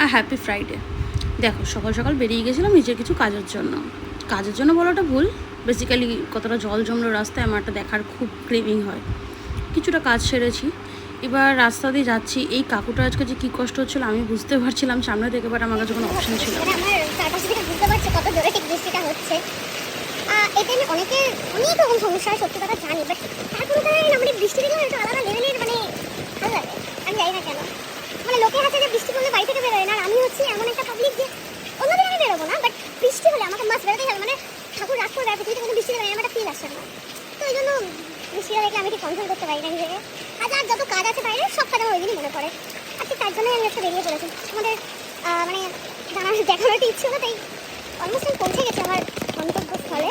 আর happy Friday. দেখো, সকাল সকাল বেরিয়ে গেছিলাম নিজের কিছু কাজের জন্য বলাটা ভুল। বেসিক্যালি কতটা জল জমলো রাস্তায় আমার একটা দেখার খুব ক্রেভিং হয়। কিছুটা কাজ সেরেছি, এবার রাস্তা দিয়ে যাচ্ছি। এই কাকুটা আজকে যে কী কষ্ট হচ্ছিলো আমি বুঝতে পারছিলাম সামনে থেকে, বাট আমার কাছে কোনো অপশন ছিল না। আমার চারপাশে থেকে বুঝতে পারছি কত জোরে ঠিক বৃষ্টিটা হচ্ছে। এতে আমি অনেক রকম সমস্যা হয়, সত্যি কথা জানি, বাট তারপরে আমাদের বৃষ্টি দেখলে একটা আলাদা লেভেলের ভালো লাগে। আমি জানি না কেন, লোকে আছে যে বৃষ্টি পড়লে বাড়ি থেকে বেরোয় না, আর আমি হচ্ছি এমন একটা পাবলিক যে অন্যদিন আমি বেরোবো না, বাট বৃষ্টি হলে আমাকে মাছ বেরোতেই হবে। ঠাকুর রাগ করবে পৃথিবীতে কোনো বৃষ্টি দেবে, আমার একটা ফিল আসছে না। তো ওই জন্য বৃষ্টিটা দেখলে আমি ঠিক কন্ট্রোল করতে পারি না নিজেকে। আর যত কাজ আছে বাইরে সব কাজ আমার ওই দিনই মনে পড়ে। আর ঠিক তার জন্যই আমি একটা বেরিয়ে পড়েছি। আমাদের দেখানোর একটা ইচ্ছে হলো, তাই অলমোস্ট আমি পৌঁছে গেছি আমার গন্তব্যস্থলে।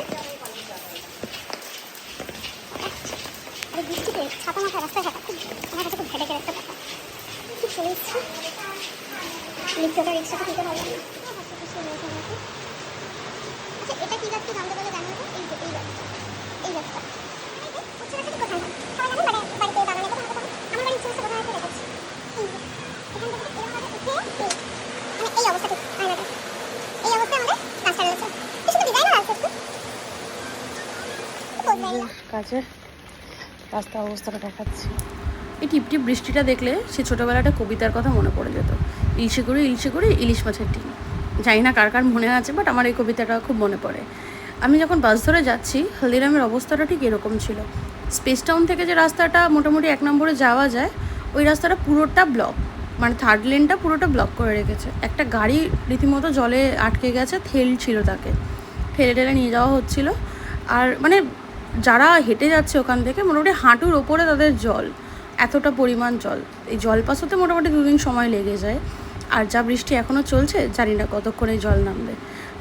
আর বৃষ্টিতে ছাতা মাথা রাস্তায় হাঁটা খুব আমার কাছে খুব ভেটেকের একটা ব্যাপার। ঠিক চলে এসেছি, রিক্সাটা দিতে পারলাম না। আচ্ছা, এটা কি গাছটা জানতে পারলে জানো তো? এই গাছটা কাজে রাস্তার অবস্থাটা দেখাচ্ছি। এই টিপটিপ বৃষ্টিটা দেখলে সে ছোটোবেলাটা কবিতার কথা মনে পড়ে যেত, ইলশে করে ইলিশ মাছের ডিম। জানি না কার কার মনে আছে, বাট আমার এই কবিতাটা খুব মনে পড়ে। আমি যখন বাস ধরে যাচ্ছি, হলদিরামের অবস্থাটা ঠিক এরকম ছিল। স্পেস টাউন থেকে যে রাস্তাটা মোটামুটি 1 নম্বরে যাওয়া যায়, ওই রাস্তাটা পুরোটা ব্লক, থার্ড লেনটা পুরোটা ব্লক করে রেখেছে। একটা গাড়ি রীতিমতো জলে আটকে গেছে, ছিল তাকে ঠেলে নিয়ে যাওয়া হচ্ছিল। আর যারা হেঁটে যাচ্ছে ওখান থেকে মোটামুটি হাঁটুর ওপরে তাদের জল, এতটা পরিমাণ জল। এই জল পাস হতে মোটামুটি 2 দিন সময় লেগে যায়। আর যা বৃষ্টি এখনও চলছে, জানি না কতক্ষণে জল নামবে।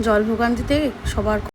জল ভোগান্তিতে সবার